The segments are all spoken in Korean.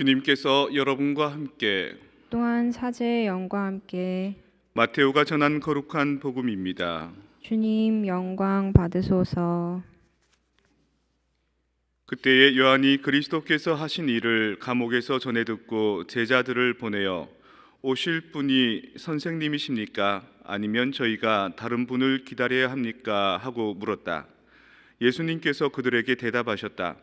주님께서 여러분과 함께 또한 사제의 영과 함께 마테오가 전한 거룩한 복음입니다. 주님 영광 받으소서. 그때에 요한이 그리스도께서 하신 일을 감옥에서 전해 듣고 제자들을 보내어 오실 분이 선생님이십니까? 아니면 저희가 다른 분을 기다려야 합니까? 하고 물었다. 예수님께서 그들에게 대답하셨다.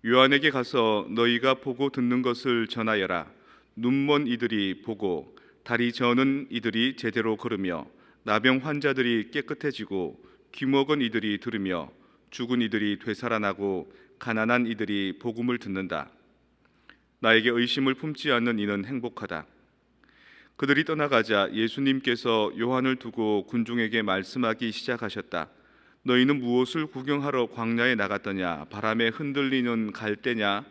요한에게 가서 너희가 보고 듣는 것을 전하여라. 눈먼 이들이 보고 다리 저는 이들이 제대로 걸으며 나병 환자들이 깨끗해지고 귀먹은 이들이 들으며 죽은 이들이 되살아나고 가난한 이들이 복음을 듣는다. 나에게 의심을 품지 않는 이는 행복하다. 그들이 떠나가자 예수님께서 요한을 두고 군중에게 말씀하기 시작하셨다. 너희는 무엇을 구경하러 광야에 나갔더냐? 바람에 흔들리는 갈대냐?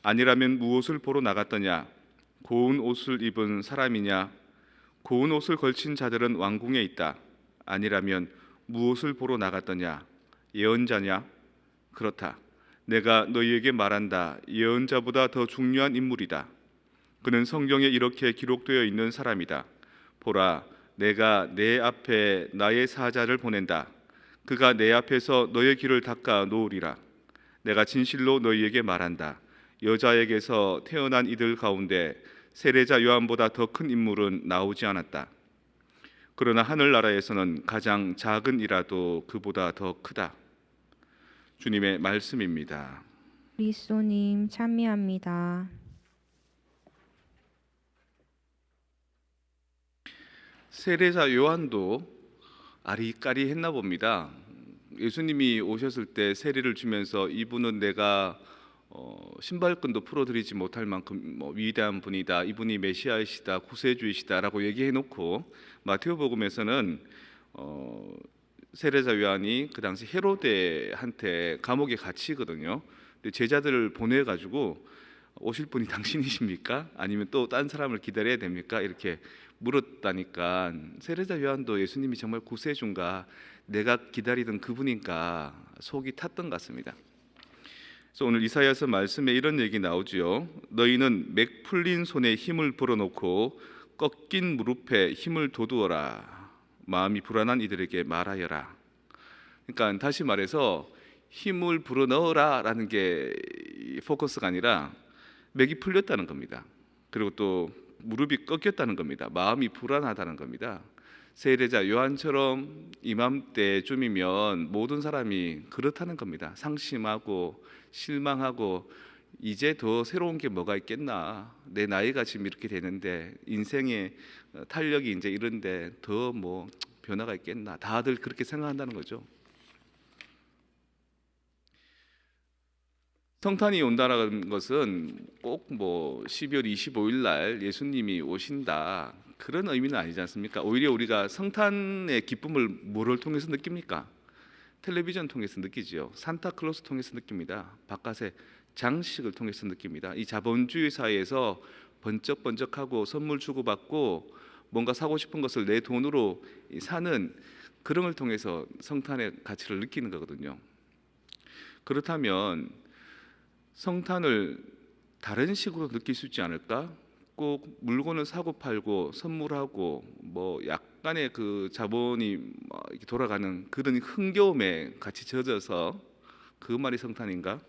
아니라면 무엇을 보러 나갔더냐? 고운 옷을 입은 사람이냐? 고운 옷을 걸친 자들은 왕궁에 있다. 아니라면 무엇을 보러 나갔더냐? 예언자냐? 그렇다. 내가 너희에게 말한다. 예언자보다 더 중요한 인물이다. 그는 성경에 이렇게 기록되어 있는 사람이다. 보라, 내가 내 앞에 나의 사자를 보낸다. 그가 내 앞에서 너의 길을 닦아 놓으리라. 내가 진실로 너희에게 말한다. 여자에게서 태어난 이들 가운데 세례자 요한보다 더 큰 인물은 나오지 않았다. 그러나 하늘나라에서는 가장 작은 이라도 그보다 더 크다. 주님의 말씀입니다. 그리스도님 찬미합니다. 세례자 요한도 아리까리했나 봅니다. 예수님이 오셨을 때 세례를 주면서 이분은 내가 신발끈도 풀어드리지 못할 만큼 위대한 분이다. 이분이 메시아이시다, 구세주이시다라고 얘기해놓고 마테오복음에서는 세례자 요한이 그 당시 헤로데한테 감옥에 갇히거든요. 근데 제자들을 보내가지고 오실 분이 당신이십니까? 아니면 또 딴 사람을 기다려야 됩니까? 이렇게 물었다니까 세례자 요한도 예수님이 정말 구세주인가 내가 기다리던 그분인가 속이 탔던 것 같습니다. 그래서 오늘 이사야서 말씀에 이런 얘기 나오지요. 너희는 맥 풀린 손에 힘을 불어넣고 꺾인 무릎에 힘을 돋우어라. 마음이 불안한 이들에게 말하여라. 그러니까 다시 말해서 힘을 불어넣어라 라는 게 포커스가 아니라 맥이 풀렸다는 겁니다. 그리고 또 무릎이 꺾였다는 겁니다. 마음이 불안하다는 겁니다. 세례자 요한처럼 이맘때쯤이면 모든 사람이 그렇다는 겁니다. 상심하고 실망하고 이제 더 새로운 게 뭐가 있겠나? 내 나이가 지금 이렇게 되는데 인생의 탄력이 이제 이런데 더 뭐 변화가 있겠나? 다들 그렇게 생각한다는 거죠. 성탄이 온다는 것은 꼭 뭐 12월 25일 날 예수님이 오신다 그런 의미는 아니지 않습니까? 오히려 우리가 성탄의 기쁨을 뭐를 통해서 느낍니까? 텔레비전 통해서 느끼지요. 산타클로스 통해서 느낍니다. 바깥의 장식을 통해서 느낍니다. 이 자본주의 사회에서 번쩍번쩍하고 선물 주고받고 뭔가 사고 싶은 것을 내 돈으로 사는 그런 걸 통해서 성탄의 가치를 느끼는 거거든요. 그렇다면 성탄을 다른 식으로 느낄 수 있지 않을까? 꼭 물건을 사고 팔고 선물하고 뭐 약간의 그 자본이 이렇게 돌아가는 그런 흥겨움에 같이 젖어서 그 말이 성탄인가?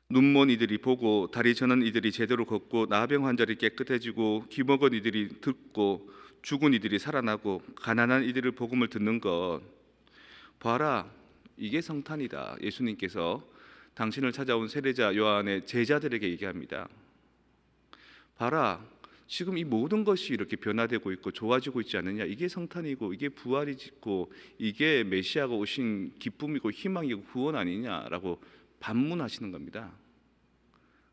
눈먼 이들이 보고 다리 저는 이들이 제대로 걷고 나병 환자들이 깨끗해지고 귀먹은 이들이 듣고 죽은 이들이 살아나고 가난한 이들의 복음을 듣는 것 봐라 이게 성탄이다. 예수님께서 당신을 찾아온 세례자 요한의 제자들에게 얘기합니다. 봐라 지금 이 모든 것이 이렇게 변화되고 있고 좋아지고 있지 않느냐. 이게 성탄이고 이게 부활이고 이게 메시아가 오신 기쁨이고 희망이고 구원 아니냐라고 반문하시는 겁니다.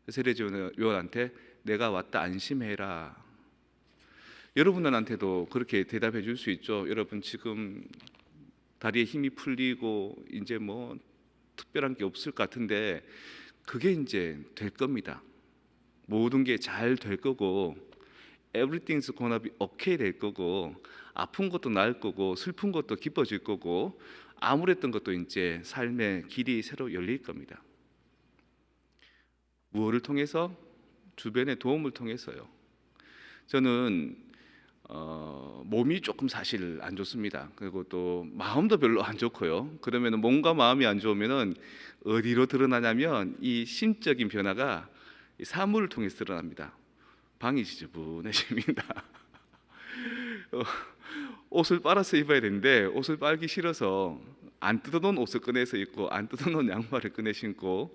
세례자 요한한테 내가 왔다 안심해라. 여러분들한테도 그렇게 대답해 줄 수 있죠. 여러분 지금 다리에 힘이 풀리고 이제 뭐 특별한 게 없을 것 같은데 그게 이제 될 겁니다. 모든 게 잘 될 거고 everything's gonna be okay 될 거고 아픈 것도 나을 거고 슬픈 것도 기뻐질 거고 암울했던 것도 이제 삶의 길이 새로 열릴 겁니다. 무엇을 통해서? 주변의 도움을 통해서요. 저는 몸이 조금 사실 안 좋습니다. 그리고 또 마음도 별로 안 좋고요. 그러면 몸과 마음이 안 좋으면은 어디로 드러나냐면 이 심적인 변화가 이 사물을 통해서 드러납니다. 방이 지저분해집니다. 어, 옷을 빨아서 입어야 되는데 옷을 빨기 싫어서 안 뜯어놓은 옷을 꺼내서 입고 안 뜯어놓은 양말을 꺼내 신고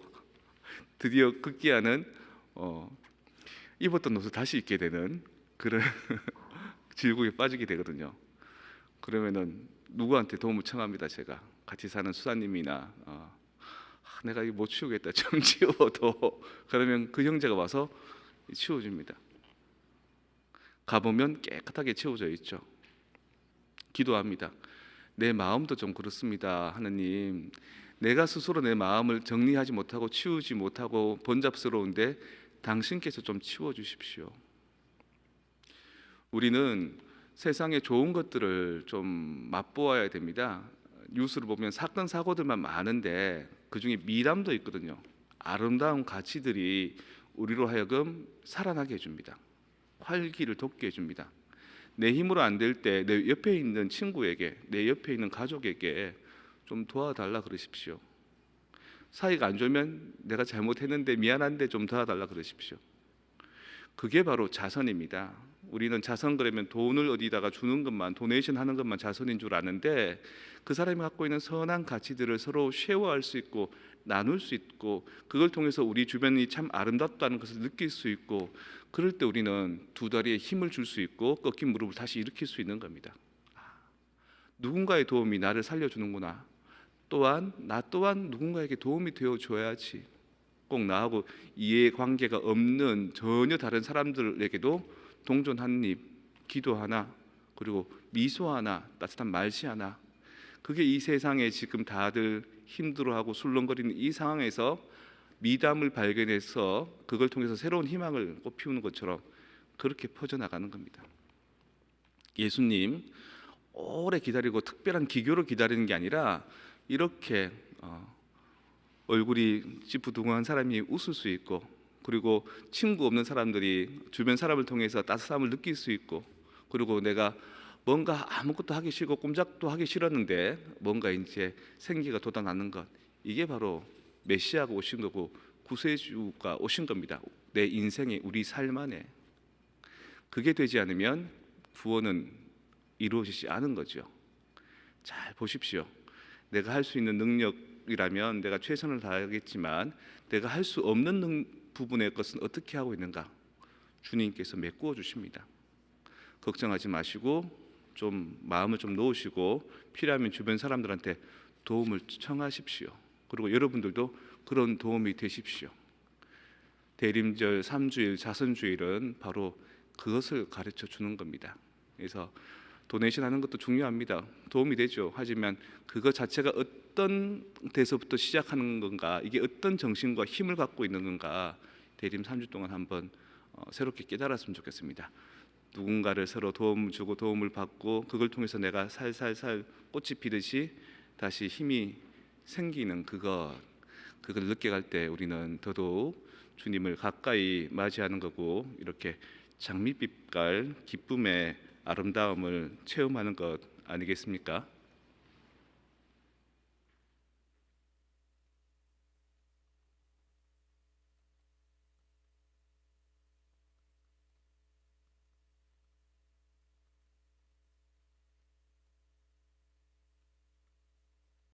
드디어 급기야는 입었던 옷을 다시 입게 되는 그런 질곡에 빠지게 되거든요. 그러면은 누구한테 도움을 청합니다. 제가 같이 사는 수사님이나 내가 이거 못 치우겠다 좀 치워도 그러면 그 형제가 와서 치워줍니다. 가보면 깨끗하게 치워져 있죠. 기도합니다. 내 마음도 좀 그렇습니다. 하느님, 내가 스스로 내 마음을 정리하지 못하고 치우지 못하고 번잡스러운데 당신께서 좀 치워주십시오. 우리는 세상의 좋은 것들을 좀 맛보아야 됩니다. 뉴스를 보면 사건 사고들만 많은데 그 중에 미담도 있거든요. 아름다운 가치들이 우리로 하여금 살아나게 해줍니다. 활기를 돋게 해줍니다. 내 힘으로 안 될 때 내 옆에 있는 친구에게, 내 옆에 있는 가족에게 좀 도와달라 그러십시오. 사이가 안 좋으면 내가 잘못했는데 미안한데 좀 도와달라 그러십시오. 그게 바로 자선입니다. 우리는 자선 그러면 돈을 어디다가 주는 것만, 도네이션 하는 것만 자선인 줄 아는데 그 사람이 갖고 있는 선한 가치들을 서로 쉐어할 수 있고 나눌 수 있고 그걸 통해서 우리 주변이 참 아름답다는 것을 느낄 수 있고 그럴 때 우리는 두 다리에 힘을 줄 수 있고 꺾인 무릎을 다시 일으킬 수 있는 겁니다. 누군가의 도움이 나를 살려주는구나. 또한 나 또한 누군가에게 도움이 되어줘야지. 꼭 나하고 이해관계가 없는 전혀 다른 사람들에게도 동전 한 입, 기도 하나, 그리고 미소 하나, 따뜻한 말씨 하나. 그게 이 세상에 지금 다들 힘들어하고 술렁거리는 이 상황에서 미담을 발견해서 그걸 통해서 새로운 희망을 꽃피우는 것처럼 그렇게 퍼져나가는 겁니다. 예수님 오래 기다리고 특별한 기교로 기다리는 게 아니라 이렇게 얼굴이 찌푸둥한 사람이 웃을 수 있고 그리고 친구 없는 사람들이 주변 사람을 통해서 따뜻함을 느낄 수 있고 그리고 내가 뭔가 아무것도 하기 싫고 꼼짝도 하기 싫었는데 뭔가 이제 생기가 돋아나는 것 이게 바로 메시아가 오신 거고 구세주가 오신 겁니다. 내 인생에 우리 삶 안에 그게 되지 않으면 구원은 이루어지지 않은 거죠. 잘 보십시오. 내가 할 수 있는 능력이라면 내가 최선을 다하겠지만 내가 할 수 없는 부분의 것은 어떻게 하고 있는가 주님께서 메꾸어 주십니다. 걱정하지 마시고 좀 마음을 좀 놓으시고 필요하면 주변 사람들한테 도움을 청하십시오. 그리고 여러분들도 그런 도움이 되십시오. 대림절 3주일 자선주일은 바로 그것을 가르쳐 주는 겁니다. 그래서 도네이션 하는 것도 중요합니다. 도움이 되죠. 하지만 그것 자체가 어떤 데서부터 시작하는 건가, 이게 어떤 정신과 힘을 갖고 있는 건가 대림 3주 동안 한번 새롭게 깨달았으면 좋겠습니다. 누군가를 서로 도움을 주고 도움을 받고 그걸 통해서 내가 살살살 꽃이 피듯이 다시 힘이 생기는 그걸 늦게 갈 때 우리는 더더욱 주님을 가까이 맞이하는 거고 이렇게 장밋빛깔 기쁨의 아름다움을 체험하는 것 아니겠습니까?